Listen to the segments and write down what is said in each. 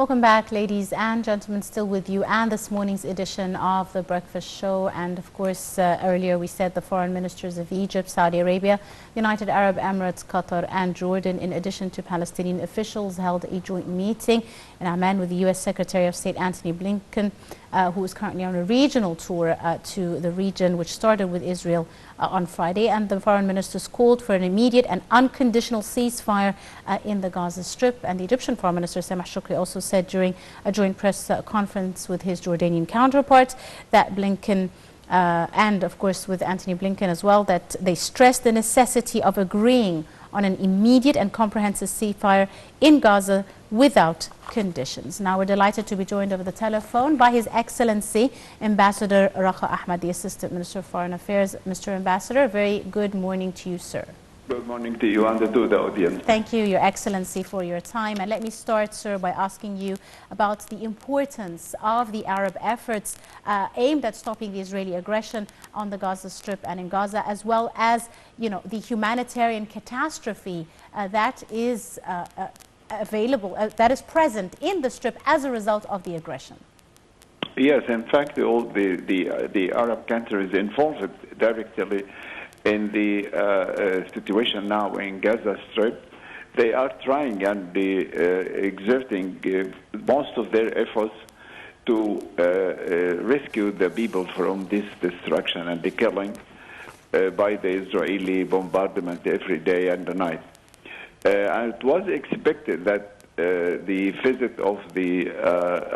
Welcome back, ladies and gentlemen, still with you and this morning's edition of The Breakfast Show. And of course, earlier we said the foreign ministers of Egypt, Saudi Arabia, United Arab Emirates, Qatar and Jordan, in addition to Palestinian officials, held a joint meeting in Amman with the U.S. Secretary of State Antony Blinken, who is currently on a regional tour to the region, which started with Israel on Friday. And the foreign ministers called for an immediate and unconditional ceasefire in the Gaza Strip. And the Egyptian foreign minister, Sameh Shoukry, also said during a joint press conference with his Jordanian counterpart that Blinken and of course with Antony Blinken as well, that they stressed the necessity of agreeing on an immediate and comprehensive ceasefire in Gaza without conditions. Now we're delighted to be joined over the telephone by His Excellency Ambassador Rakha Ahmad, the Assistant Minister of Foreign Affairs. Mr. Ambassador, very good morning to you, sir. Good morning to you and to the audience. Thank you, Your Excellency, for your time. And let me start, sir, by asking you about the importance of the Arab efforts aimed at stopping the Israeli aggression on the Gaza Strip and in Gaza, as well as, the humanitarian catastrophe that is that is present in the Strip as a result of the aggression. Yes, in fact, all the Arab countries involved directly in the situation now in Gaza Strip, they are trying and exerting most of their efforts to rescue the people from this destruction and the killing by the Israeli bombardment every day and the night. And it was expected that the visit of the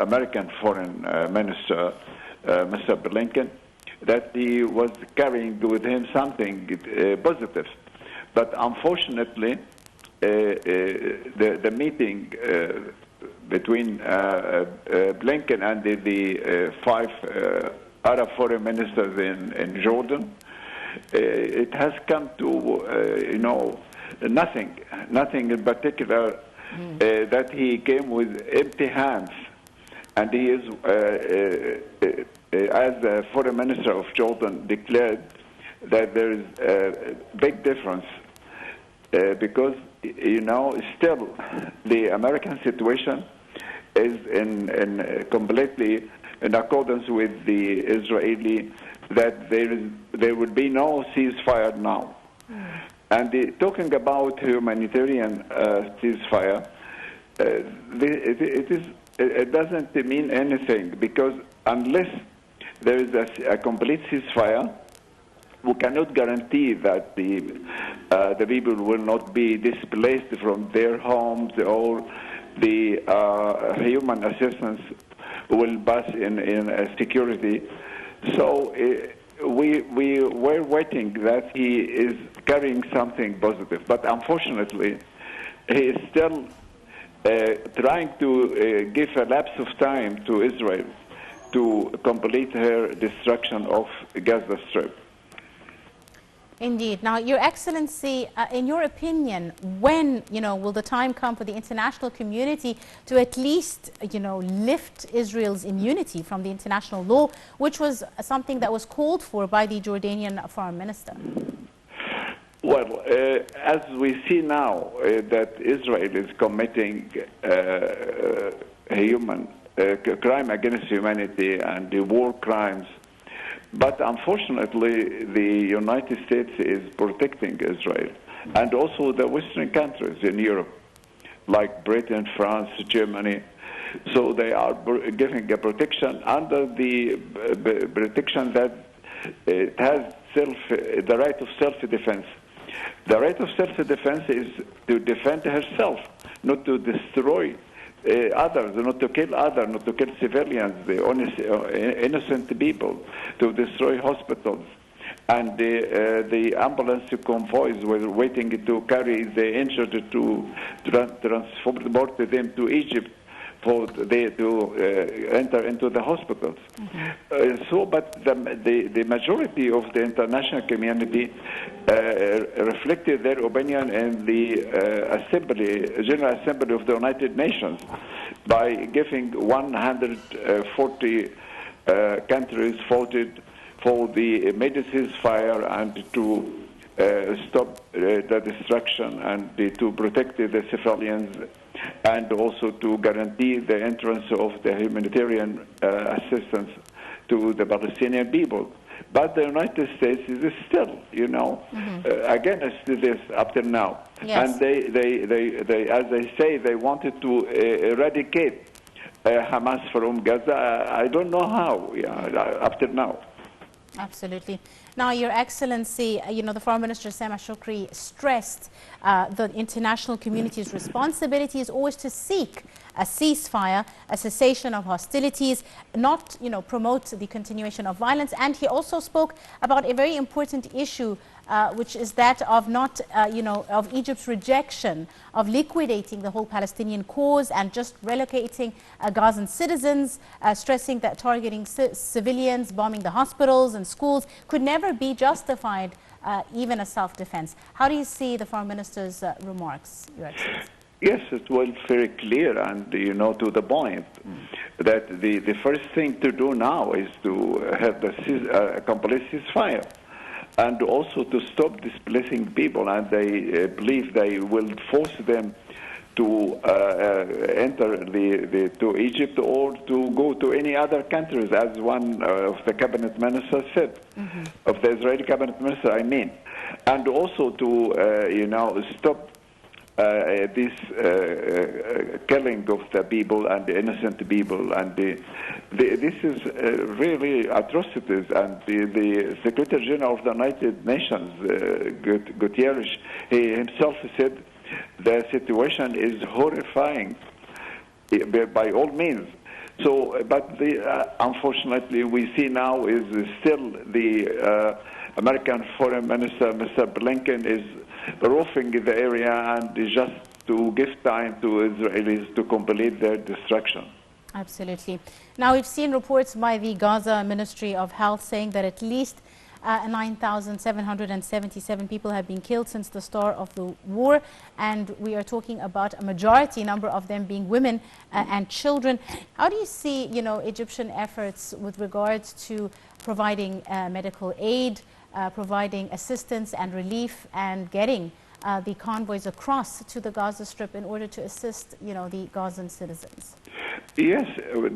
American Foreign Minister, Mr. Blinken, that he was carrying with him something positive. But unfortunately, the meeting between Blinken and the five Arab foreign ministers in Jordan, it has come to, nothing in particular, that he came with empty hands. And he is, as the foreign minister of Jordan, declared that there is a big difference because, still the American situation is in completely in accordance with the Israeli, that there would be no ceasefire now. And talking about humanitarian ceasefire, it doesn't mean anything, because unless there is a complete ceasefire, we cannot guarantee that the people will not be displaced from their homes, or the human assistance will pass in security. So we were waiting that he is carrying something positive, but unfortunately he is still trying to give a lapse of time to Israel to complete her destruction of Gaza Strip. Indeed. Now, Your Excellency, in your opinion, when, will the time come for the international community to at least, lift Israel's immunity from the international law, which was something that was called for by the Jordanian foreign minister? Well, as we see now that Israel is committing human crime against humanity and the war crimes, but unfortunately the United States is protecting Israel, and also the Western countries in Europe, like Britain, France, Germany. So they are giving a protection under the protection that it has the right of self-defense. The right of self-defense is to defend herself, not to destroy others, not to kill others, not to kill civilians, the honest, innocent people, to destroy hospitals. And the ambulance convoys were waiting to carry the injured to transport them to Egypt for to enter into the hospitals. But the majority of the international community reflected their opinion in the General Assembly of the United Nations by giving 140 countries voted for the immediate ceasefire and to stop the destruction and to protect the civilians and also to guarantee the entrance of the humanitarian assistance to the Palestinian people. But the United States is still, against this up till now. Yes. And they, as they say, they wanted to eradicate Hamas from Gaza. I don't know how, up till now. Absolutely. Now, Your Excellency, the Foreign Minister, Sameh Shoukry, stressed the international community's responsibility is always to seek a ceasefire, a cessation of hostilities, not, promote the continuation of violence. And he also spoke about a very important issue, which is that of not, of Egypt's rejection of liquidating the whole Palestinian cause and just relocating Gazan citizens, stressing that targeting civilians, bombing the hospitals and schools could never be justified, even as self-defense. How do you see the Foreign Minister's remarks, Your Excellency? Yes, it was very clear and, to the point that the first thing to do now is to have the complete ceasefire and also to stop displacing people. And they believe they will force them to enter to Egypt or to go to any other countries, as one of the cabinet ministers said, of the Israeli cabinet minister, I mean. And also to, stop this killing of the people and the innocent people, and this is really atrocities. And the Secretary General of the United Nations, Guterres, he himself said the situation is horrifying by all means. So, but unfortunately, we see now is still the American Foreign Minister, Mr. Blinken, is roofing the area and just to give time to Israelis to complete their destruction. Absolutely. Now, we've seen reports by the Gaza Ministry of Health saying that at least 9,777 people have been killed since the start of the war, and we are talking about a majority number of them being women and children. How do you see, Egyptian efforts with regards to providing medical aid, providing assistance and relief, and getting the convoys across to the Gaza Strip in order to assist, the Gazan citizens? Yes,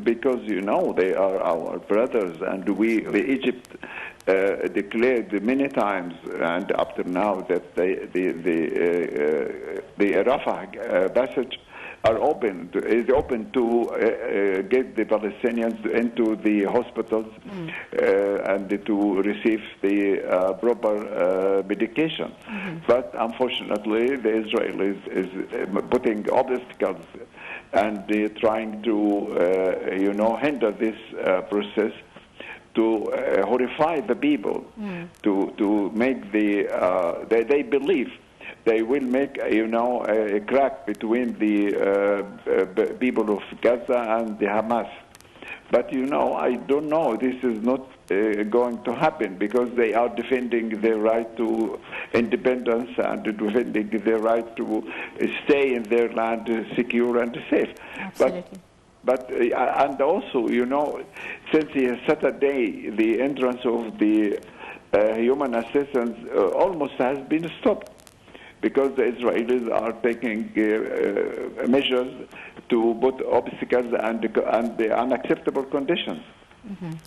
because, they are our brothers, and Egypt declared many times and up to now that the Rafah passage is open to get the Palestinians into the hospitals and to receive the proper medication. But unfortunately, the Israelis is putting obstacles and they're trying to, hinder this process, to horrify the people, to make they believe they will make, a crack between the people of Gaza and the Hamas. But, I don't know. This is not going to happen because they are defending their right to independence and defending their right to stay in their land secure and safe. Absolutely. But and also, since Saturday, the entrance of the human assistance almost has been stopped because the Israelis are taking measures to put obstacles and the unacceptable conditions.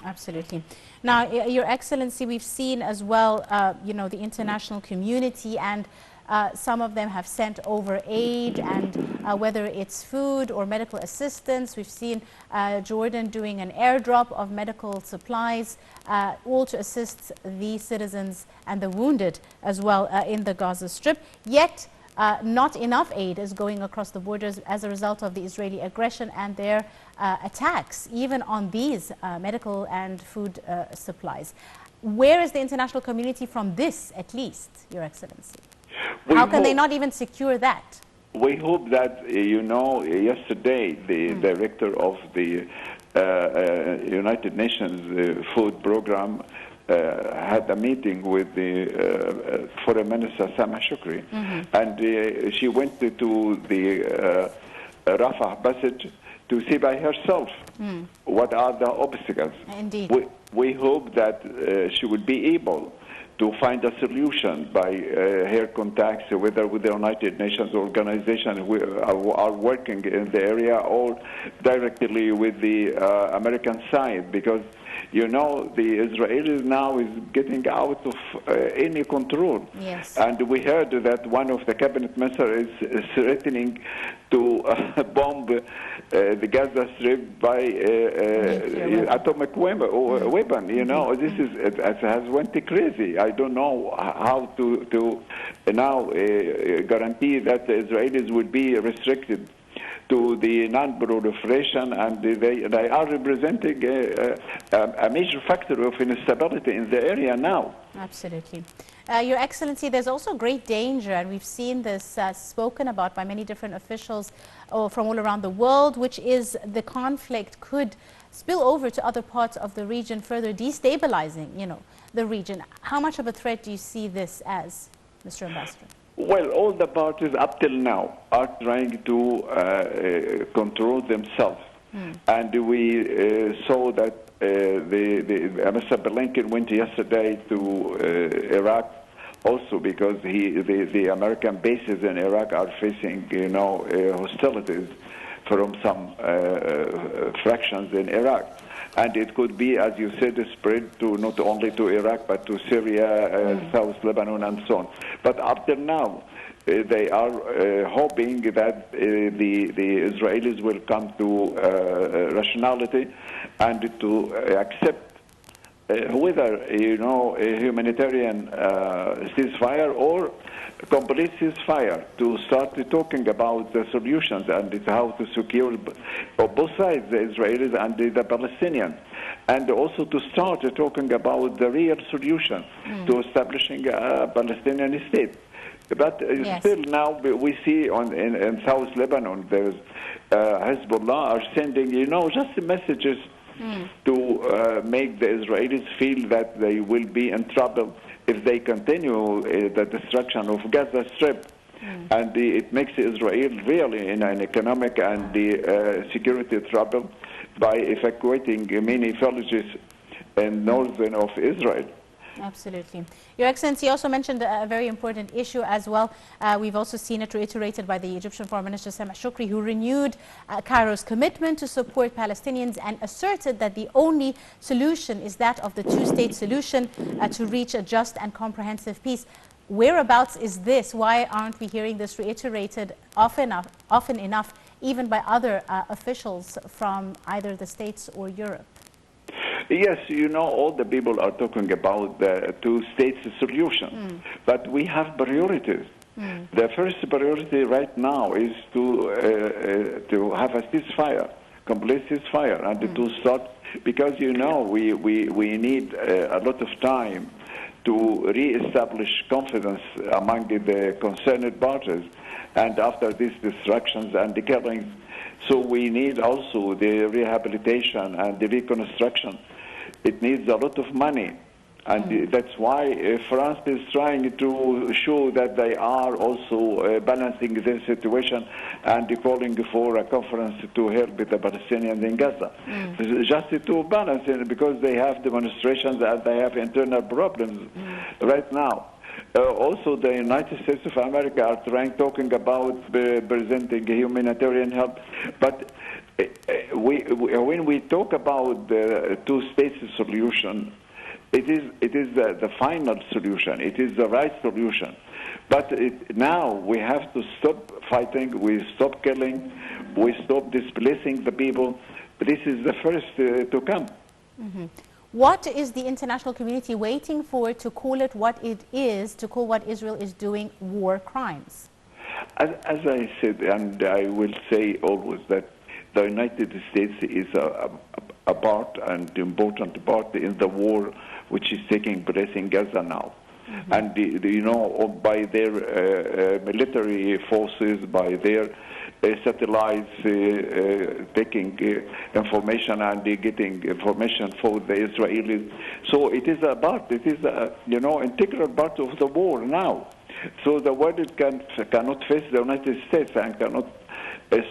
Absolutely. Now, Your Excellency, we've seen as well, the international community, and some of them have sent over aid, and whether it's food or medical assistance. We've seen Jordan doing an airdrop of medical supplies, all to assist the citizens and the wounded as well in the Gaza Strip. Yet, not enough aid is going across the borders as a result of the Israeli aggression and their attacks, even on these medical and food supplies. Where is the international community from this, at least, Your Excellency? How can they not even secure that? We hope that, yesterday the director of the United Nations Food Program had a meeting with the Foreign Minister Sameh Shoukry, and she went to the Rafah passage to see by herself what are the obstacles. Indeed. We hope that she would be able to find a solution by her contacts, whether with the United Nations organization who are working in the area or directly with the American side, because you know, the Israelis now is getting out of any control. Yes. And we heard that one of the cabinet ministers is threatening to bomb the Gaza Strip by atomic weapon. You know, this is it has went crazy. I don't know how to now guarantee that the Israelis will be restricted to the non-proliferation, and they are representing a major factor of instability in the area now. Absolutely. Your Excellency, there's also great danger, and we've seen this spoken about by many different officials from all around the world, which is the conflict could spill over to other parts of the region, further destabilizing, you know, the region. How much of a threat do you see this as, Mr. Ambassador? Well, all the parties up till now are trying to control themselves. And we saw that Mr. Blinken went yesterday to Iraq also because the American bases in Iraq are facing, you know, hostilities from some fractions in Iraq. And it could be, as you said, spread to not only to Iraq, but to Syria, South Lebanon, and so on. But up till now, they are hoping that the Israelis will come to rationality and to accept whether, you know, a humanitarian ceasefire or complete ceasefire, to start talking about the solutions and how to secure both sides, the Israelis and the Palestinians, and also to start talking about the real solution to establishing a Palestinian state. But still now we see in South Lebanon, there's Hezbollah are sending, you know, just messages to make the Israelis feel that they will be in trouble if they continue the destruction of Gaza Strip. And it makes Israel really in an economic and security trouble by evacuating many villages in northern of Israel. Absolutely. Your Excellency also mentioned a very important issue as well. We've also seen it reiterated by the Egyptian Foreign Minister Sameh Shoukry, who renewed Cairo's commitment to support Palestinians and asserted that the only solution is that of the two-state solution to reach a just and comprehensive peace. Whereabouts is this? Why aren't we hearing this reiterated often enough, even by other officials from either the States or Europe? Yes, you know, all the people are talking about the two-state solution, but we have priorities. The first priority right now is to have a ceasefire, complete ceasefire, and to start, because, you know, we need a lot of time to re-establish confidence among the concerned parties, and after these destructions and the killings. So we need also the rehabilitation and the reconstruction. It needs a lot of money. And that's why France is trying to show that they are also balancing this situation and calling for a conference to help with the Palestinians in Gaza. Just to balance it, because they have demonstrations and they have internal problems right now. Also, the United States of America are talking about presenting humanitarian help. But when we talk about the two-state solution, it is the final solution. It is the right solution. But now we have to stop fighting. We stop killing. We stop displacing the people. This is the first to come. What is the international community waiting for to call it what it is, to call what Israel is doing war crimes? As I said, and I will say always, that the United States is a part and important part in the war which is taking place in Gaza now. And, you know, by their military forces, by their satellites taking information and getting information for the Israelis. So it is a part, it is a, you know, integral part of the war now. So the world cannot face the United States and cannot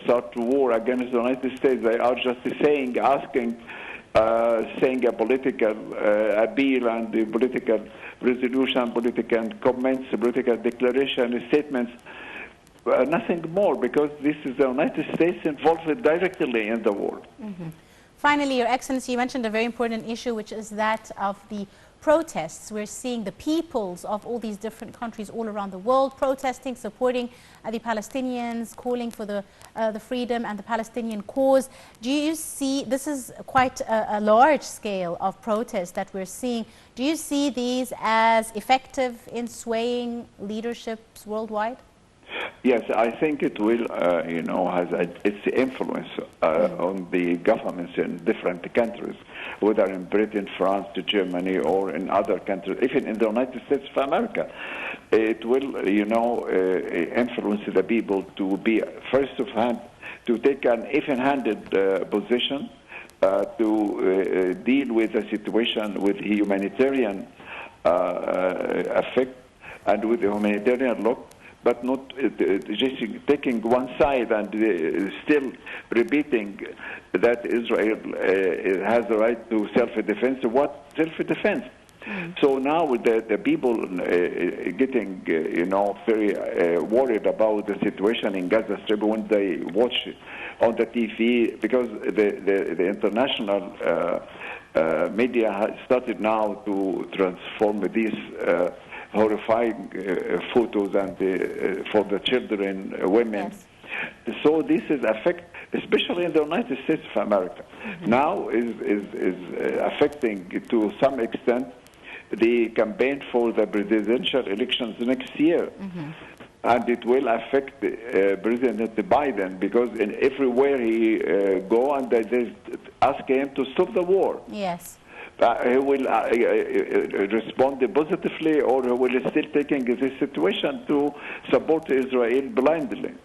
start war against the United States. They are just saying, asking saying a political appeal and the political resolution, political comments, political declaration, statements. Nothing more, because this is the United States involved directly in the war. Finally, Your Excellency, you mentioned a very important issue, which is that of the protests. We're seeing the peoples of all these different countries all around the world protesting, supporting the Palestinians, calling for the freedom and the Palestinian cause. Do you see, this is quite a large scale of protest that we're seeing. Do you see these as effective in swaying leaderships worldwide? Yes, I think it will, has its influence on the governments in different countries, whether in Britain, France, Germany, or in other countries, even in the United States of America. It will, influence the people to be, first of hand, to take an even-handed position to deal with the situation with humanitarian effect and with the humanitarian look, but not just taking one side and still repeating that Israel has the right to self-defense. What self-defense? So now the people getting, very worried about the situation in Gaza Strip when they watch on the TV, because the international media has started now to transform these horrifying photos and for the children, women. Yes. So this is affect, especially in the United States of America. Now is affecting to some extent the campaign for the presidential elections next year. And it will affect President Biden, because everywhere he go and they ask him to stop the war. Yes. He will respond positively, or he will still taking this situation to support Israel blindly.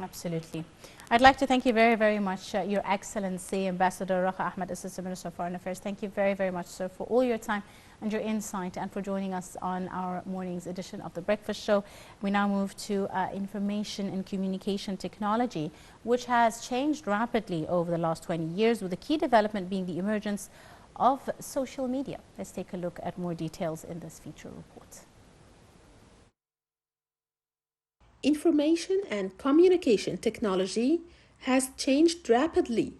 Absolutely. I'd like to thank you very, very much, Your Excellency, Ambassador Rakha Ahmed, Assistant Minister of Foreign Affairs. Thank you very, very much, sir, for all your time and your insight, and for joining us on our morning's edition of The Breakfast Show. We now move to information and communication technology, which has changed rapidly over the last 20 years, with the key development being the emergence of social media. Let's take a look at more details in this feature report. Information and communication technology has changed rapidly